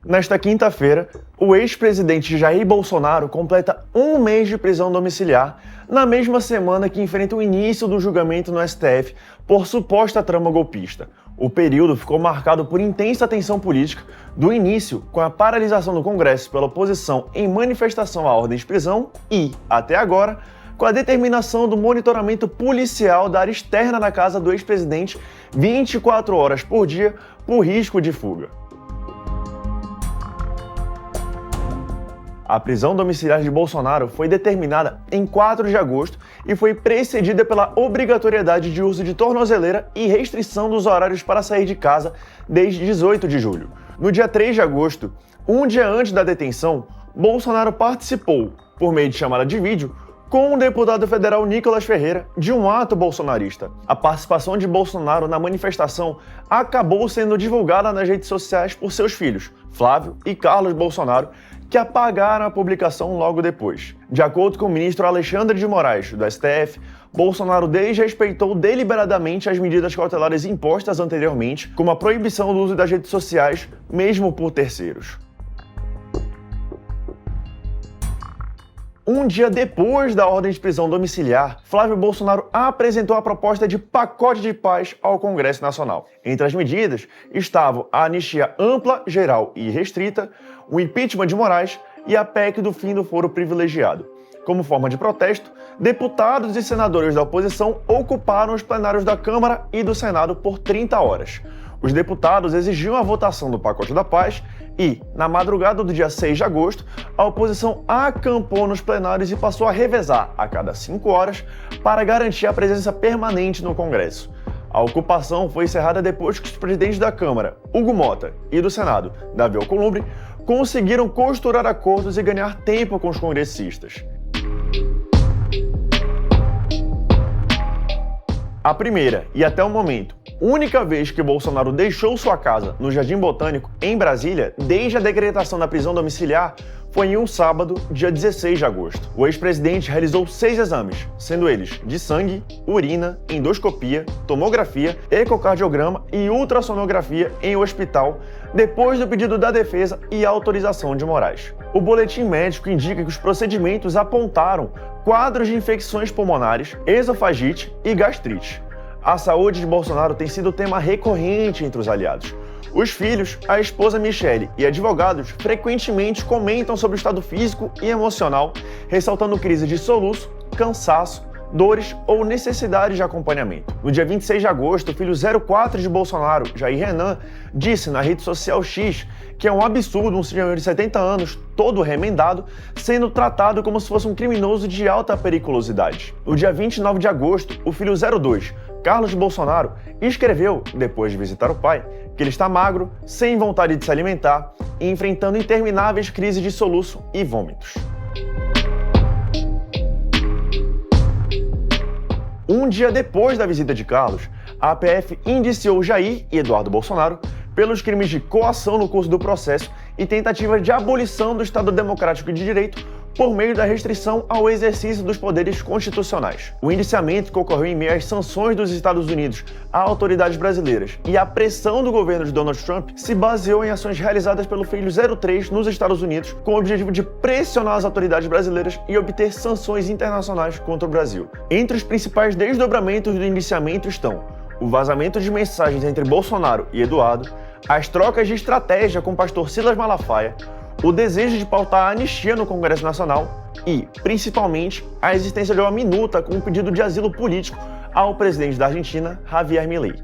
Nesta quinta-feira, o ex-presidente Jair Bolsonaro completa um mês de prisão domiciliar, na mesma semana que enfrenta o início do julgamento no STF por suposta trama golpista. O período ficou marcado por intensa tensão política, do início com a paralisação do Congresso pela oposição em manifestação à ordem de prisão e, até agora, com a determinação do monitoramento policial da área externa da casa do ex-presidente 24 horas por dia por risco de fuga. A prisão domiciliar de Bolsonaro foi determinada em 4 de agosto e foi precedida pela obrigatoriedade de uso de tornozeleira e restrição dos horários para sair de casa desde 18 de julho. No dia 3 de agosto, um dia antes da detenção, Bolsonaro participou, por meio de chamada de vídeo, com o deputado federal Nicolas Ferreira, de um ato bolsonarista. A participação de Bolsonaro na manifestação acabou sendo divulgada nas redes sociais por seus filhos, Flávio e Carlos Bolsonaro, que apagaram a publicação logo depois. De acordo com o ministro Alexandre de Moraes, do STF, Bolsonaro desrespeitou deliberadamente as medidas cautelares impostas anteriormente, como a proibição do uso das redes sociais, mesmo por terceiros. Um dia depois da ordem de prisão domiciliar, Flávio Bolsonaro apresentou a proposta de pacote de paz ao Congresso Nacional. Entre as medidas estavam a anistia ampla, geral e restrita, o impeachment de Moraes e a PEC do fim do foro privilegiado. Como forma de protesto, deputados e senadores da oposição ocuparam os plenários da Câmara e do Senado por 30 horas. Os deputados exigiam a votação do pacote da paz e, na madrugada do dia 6 de agosto, a oposição acampou nos plenários e passou a revezar a cada 5 horas para garantir a presença permanente no Congresso. A ocupação foi encerrada depois que os presidentes da Câmara, Hugo Mota, e do Senado, Davi Alcolumbre, conseguiram costurar acordos e ganhar tempo com os congressistas. A primeira, e até o momento, única vez que Bolsonaro deixou sua casa no Jardim Botânico, em Brasília, desde a decretação da prisão domiciliar, foi em um sábado, dia 16 de agosto. O ex-presidente realizou 6 exames, sendo eles de sangue, urina, endoscopia, tomografia, ecocardiograma e ultrassonografia em um hospital, depois do pedido da defesa e autorização de Moraes. O boletim médico indica que os procedimentos apontaram quadros de infecções pulmonares, esofagite e gastrite. A saúde de Bolsonaro tem sido tema recorrente entre os aliados. Os filhos, a esposa Michele e advogados frequentemente comentam sobre o estado físico e emocional, ressaltando crise de soluço, cansaço, dores ou necessidade de acompanhamento. No dia 26 de agosto, o filho 04 de Bolsonaro, Jair Renan, disse na rede social X que é um absurdo um senhor de 70 anos, todo remendado, sendo tratado como se fosse um criminoso de alta periculosidade. No dia 29 de agosto, o filho 02, Carlos Bolsonaro, escreveu, depois de visitar o pai, que ele está magro, sem vontade de se alimentar e enfrentando intermináveis crises de soluço e vômitos. Um dia depois da visita de Carlos, a PF indiciou Jair e Eduardo Bolsonaro pelos crimes de coação no curso do processo e tentativa de abolição do Estado Democrático de Direito por meio da restrição ao exercício dos poderes constitucionais. O indiciamento, que ocorreu em meio às sanções dos Estados Unidos a autoridades brasileiras e a pressão do governo de Donald Trump, se baseou em ações realizadas pelo filho 03 nos Estados Unidos com o objetivo de pressionar as autoridades brasileiras e obter sanções internacionais contra o Brasil. Entre os principais desdobramentos do indiciamento estão o vazamento de mensagens entre Bolsonaro e Eduardo, as trocas de estratégia com o pastor Silas Malafaia, o desejo de pautar a anistia no Congresso Nacional e, principalmente, a existência de uma minuta com um pedido de asilo político ao presidente da Argentina, Javier Milei.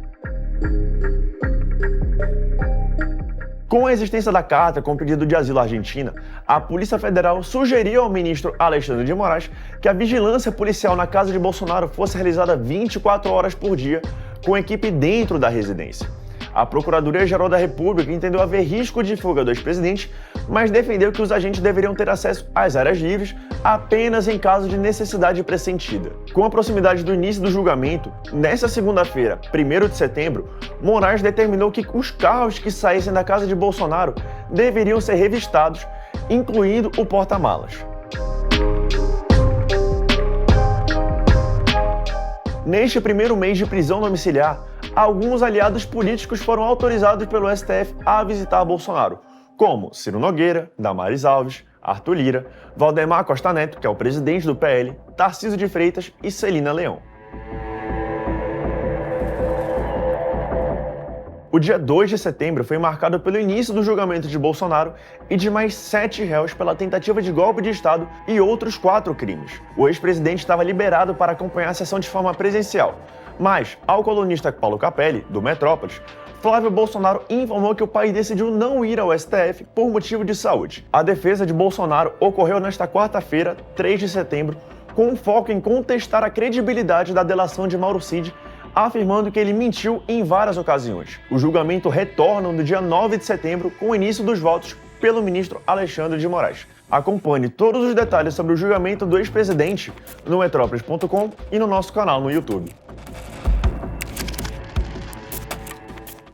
Com a existência da carta com pedido de asilo à Argentina, a Polícia Federal sugeriu ao ministro Alexandre de Moraes que a vigilância policial na casa de Bolsonaro fosse realizada 24 horas por dia, com equipe dentro da residência. A Procuradoria-Geral da República entendeu haver risco de fuga do ex-presidente, mas defendeu que os agentes deveriam ter acesso às áreas livres apenas em caso de necessidade pressentida. Com a proximidade do início do julgamento, nesta segunda-feira, 1º de setembro, Moraes determinou que os carros que saíssem da casa de Bolsonaro deveriam ser revistados, incluindo o porta-malas. Neste primeiro mês de prisão domiciliar, alguns aliados políticos foram autorizados pelo STF a visitar Bolsonaro, como Ciro Nogueira, Damares Alves, Arthur Lira, Valdemar Costa Neto, que é o presidente do PL, Tarcísio de Freitas e Celina Leão. O dia 2 de setembro foi marcado pelo início do julgamento de Bolsonaro e de mais 7 réus pela tentativa de golpe de Estado e outros 4 crimes. O ex-presidente estava liberado para acompanhar a sessão de forma presencial, mas, ao colunista Paulo Capelli, do Metrópolis, Flávio Bolsonaro informou que o pai decidiu não ir ao STF por motivo de saúde. A defesa de Bolsonaro ocorreu nesta quarta-feira, 3 de setembro, com um foco em contestar a credibilidade da delação de Mauro Cid, afirmando que ele mentiu em várias ocasiões. O julgamento retorna no dia 9 de setembro, com o início dos votos pelo ministro Alexandre de Moraes. Acompanhe todos os detalhes sobre o julgamento do ex-presidente no metrópolis.com e no nosso canal no YouTube.